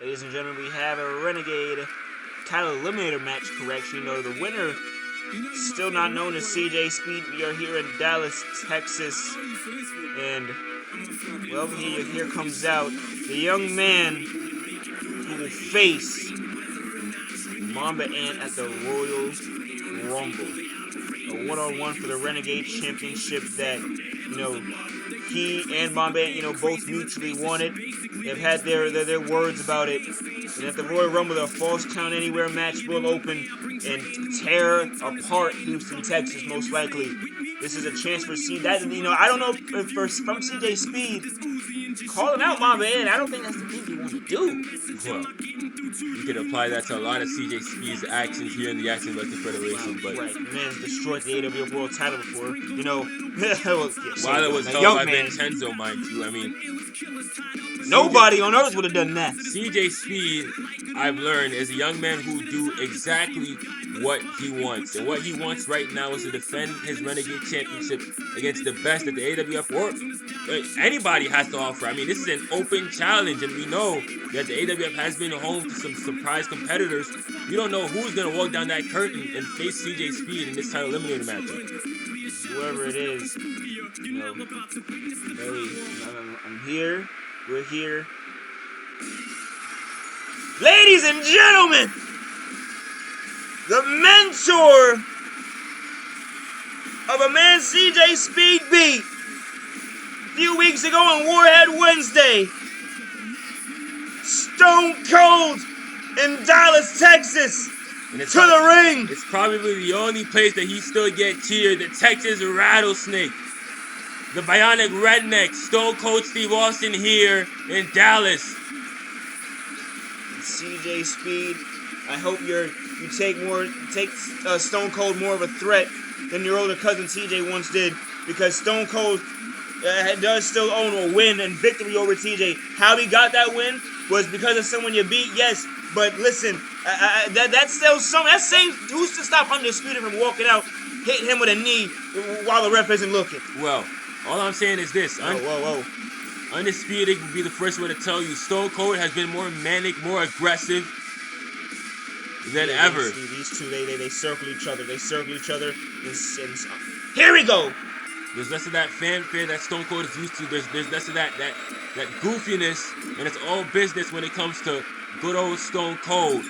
Ladies and gentlemen, we have a Renegade title eliminator match correction. You know, the winner, still not known as CJ Speed. We are here in Dallas, Texas. And, well, here comes out the young man who will face Mamba Ant at the Royal Rumble. A one-on-one for the Renegade Championship that, he and Mamba Ant, both mutually wanted. They've had their words about it. And at the Royal Rumble, the Falls Count Anywhere match will open and tear apart Houston, Texas, most likely. This is a chance for I don't know if from CJ Speed calling out Mamba Ant, I don't think that's the thing you want to do. Well, you could apply that to a lot of CJ Speed's actions here in the Action Wrestling Federation, but right, the man's destroyed the AWF World Title before. While it was held by Vincenzo, mind you. I mean, nobody on earth would have done that. CJ Speed, I've learned, is a young man who do exactly what he wants. And what he wants right now is to defend his Renegade Championship against the best that the AWF or anybody has to offer. I mean, this is an open challenge, and we know that the AWF has been home to some surprise competitors. You don't know who's going to walk down that curtain and face CJ Speed in this title eliminator matchup. Whoever it is, I'm here. We're here. Ladies and gentlemen, the mentor of a man CJ Speed beat a few weeks ago on Warhead Wednesday, Stone Cold in Dallas, Texas, to the ring. It's probably the only place that he still get cheered, the Texas Rattlesnake. The Bionic Redneck, Stone Cold Steve Austin here in Dallas. CJ Speed, I hope you take Stone Cold more of a threat than your older cousin CJ once did, because Stone Cold does still own a win and victory over TJ. How he got that win was because of someone you beat, yes, but listen, that's still something. That saves who's to stop Undisputed from walking out, hitting him with a knee while the ref isn't looking. Well, all I'm saying is this. Whoa. Undisputed will be the first one to tell you Stone Cold has been more manic, more aggressive than ever. These two, they circle each other. They circle each other. And here we go. There's less of that fanfare that Stone Cold is used to. There's less of that goofiness, and it's all business when it comes to good old Stone Cold.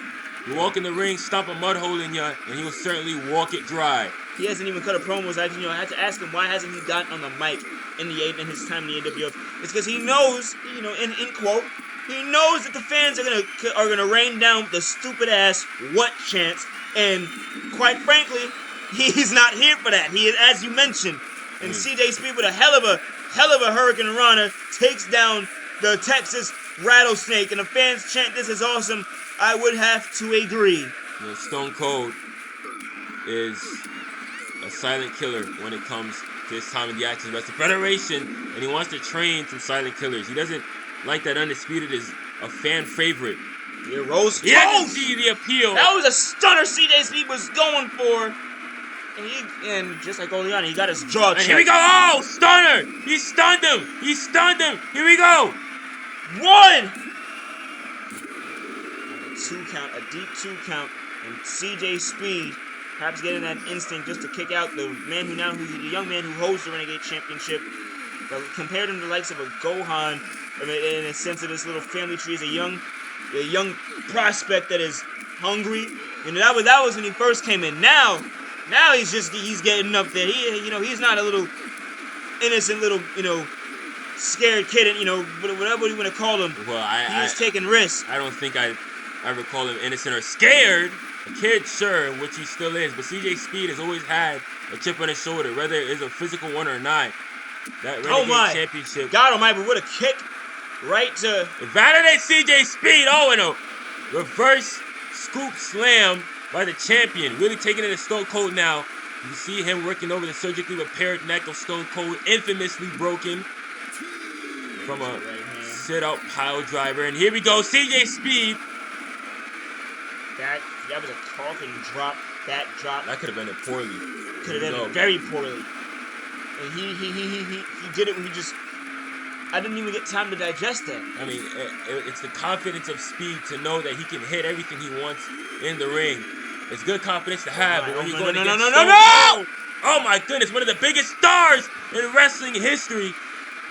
You walk in the ring, stomp a mud hole in you, and he'll certainly walk it dry. He hasn't even cut a promo. I had to ask him, why hasn't he gotten on the mic in his time in the AWF? It's because he knows, in quote, he knows that the fans are gonna rain down the stupid ass what chants, and quite frankly, he's not here for that. He is, as you mentioned, and CJ Speed with a hell of a Hurricane Rana takes down the Texas Rattlesnake, and the fans chant, "This is awesome." I would have to agree. Stone Cold is a silent killer when it comes to his time in the Action Wrestling Federation, and he wants to train some silent killers. He doesn't like that Undisputed is a fan favorite. He doesn't see the appeal. That was a stunner CJ Speed was going for. And just like Oleana, he got his jaw checked. Here we go. Oh, stunner. He stunned him. Here we go. One. A deep two count. And CJ Speed perhaps getting that instinct just to kick out the young man who holds the Renegade Championship. Compared him to the likes of a Gohan, in a sense of this little family tree, is a young prospect that is hungry. That was when he first came in. Now he's getting up there. He's not a little innocent little scared kid. Whatever you want to call him. Well, he's taking risks. I don't think I ever call him innocent or scared. A kid, sure, which he still is, but CJ Speed has always had a chip on his shoulder, whether it's a physical one or not. That Renegade Championship. God almighty, but what a kick right to... Validate CJ Speed. Oh, and a reverse scoop slam by the champion. Really taking it to Stone Cold now. You see him working over the surgically repaired neck of Stone Cold, infamously broken from a sit-out pile driver. And here we go, CJ Speed. That was a talking drop. That drop. That could have ended poorly. Could have ended very poorly. And he did it when he just I didn't even get time to digest that. I mean, it's the confidence of Speed to know that he can hit everything he wants in the ring. It's good confidence to have, but when you're going against Stone Cold, oh my goodness, one of the biggest stars in wrestling history,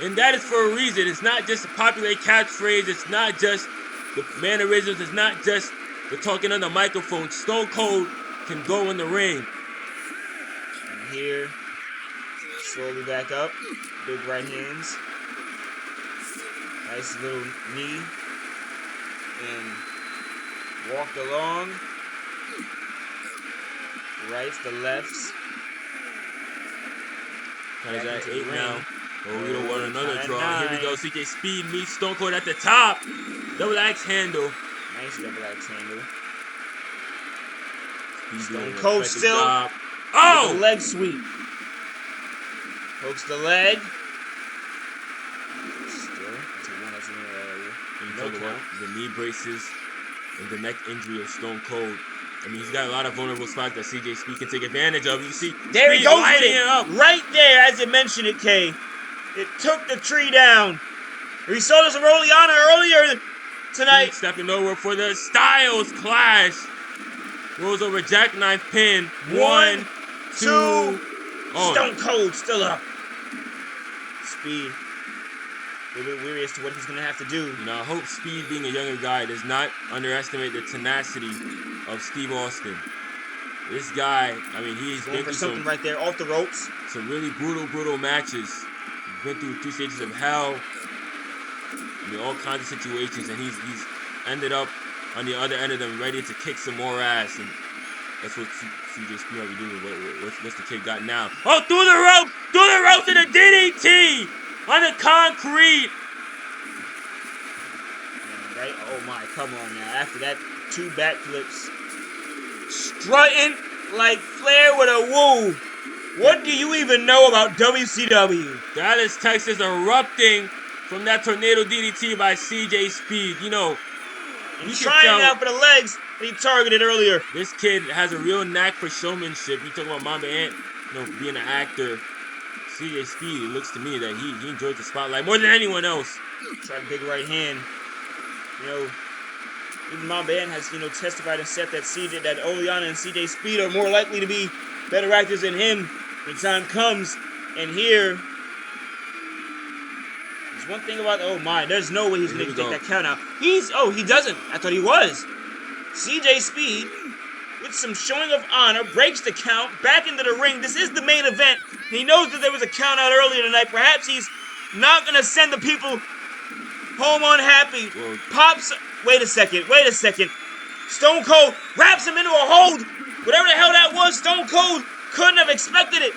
and that is for a reason. It's not just a popular catchphrase. It's not just the mannerisms. It's not just the talking on the microphone. Stone Cold can go in the ring. And here, slowly back up, big right hands. Nice little knee, and walked along. Rights, the lefts. Ties at 8 now. Oh, we don't want another draw. Here we go. CJ Speed meets Stone Cold at the top. Double axe handle. Nice double axe handle. Stone Cold still. Oh! The leg sweep. Hooks the leg. The knee braces and the neck injury of Stone Cold. I mean, he's got a lot of vulnerable spots that CJ Speed can take advantage of. You see, there he goes, lighting it up right there, as you mentioned it, Kay. It took the tree down. We saw this Roliana earlier tonight. Speed stepping over for the Styles Clash. Rolls over jackknife pin. 1, 2. Oh. Stone Cold still up. Speed. A little bit weary as to what he's going to have to do. You know, I hope Speed, being a younger guy, does not underestimate the tenacity of Steve Austin. This guy, I mean, he's going been for through something right there, off the ropes. Some really brutal matches. He's been through 2 stages of hell. I mean, all kinds of situations, and he's ended up on the other end of them, ready to kick some more ass. And that's what CJ Speed will be doing. What's the kid got now? Oh, through the ropes to the DDT on the concrete. Right? Oh my, come on now. After that, 2 backflips. Strutting like Flair with a woo. What do you even know about WCW? Dallas, Texas erupting from that tornado DDT by CJ Speed. You know, he's trying out for the legs that he targeted earlier. This kid has a real knack for showmanship. You talk about Mamba Ant, you know, being an actor. CJ Speed, it looks to me that he enjoys the spotlight more than anyone else. Tried a big right hand. You know, even Mamba Ant has, testified and said that Oleana and CJ Speed are more likely to be better actors than him when time comes. And here, there's one thing about, oh my, there's no way he's going to take that count out. He doesn't. I thought he was. CJ Speed, with some showing of honor, breaks the count, back into the ring. This is the main event. He knows that there was a count out earlier tonight. Perhaps he's not going to send the people home unhappy. Well, Pops, wait a second. Stone Cold wraps him into a hold. Whatever the hell that was, Stone Cold couldn't have expected it.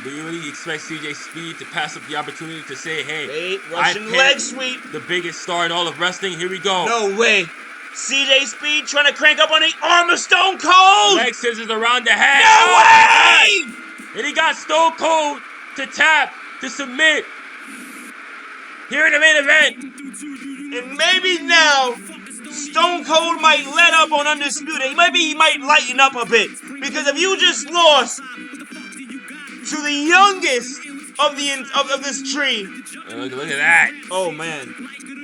Do you really expect CJ Speed to pass up the opportunity to say, hey, wait, Russian leg sweep. The biggest star in all of wrestling, here we go. No way. CJ Speed trying to crank up on the arm of Stone Cold. Leg scissors around the head. No way! And he got Stone Cold to tap, to submit. Here in the main event. And maybe now, Stone Cold might let up on Undisputed. Maybe he might lighten up a bit. Because if you just lost to the youngest of this tree. Look at that. Oh, man.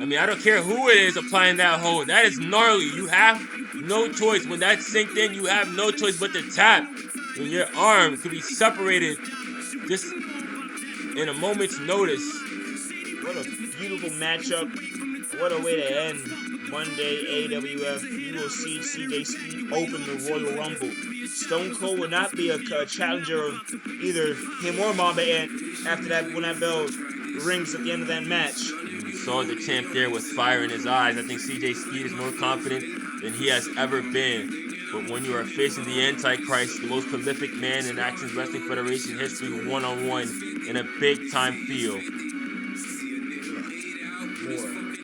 I mean, I don't care who it is applying that hold. That is gnarly. You have no choice. When that's synced in, you have no choice but to tap. When your arm could be separated just in a moment's notice. What a beautiful matchup. What a way to end Monday AWF. You will see CJ Speed open the Royal Rumble. Stone Cold will not be a challenger of either him or Mamba Ant after that when that bell rings at the end of that match. You saw the champ there with fire in his eyes. I think CJ Speed is more confident than he has ever been. But when you are facing the Antichrist, the most prolific man in Action Wrestling Federation history, one-on-one in a big-time field,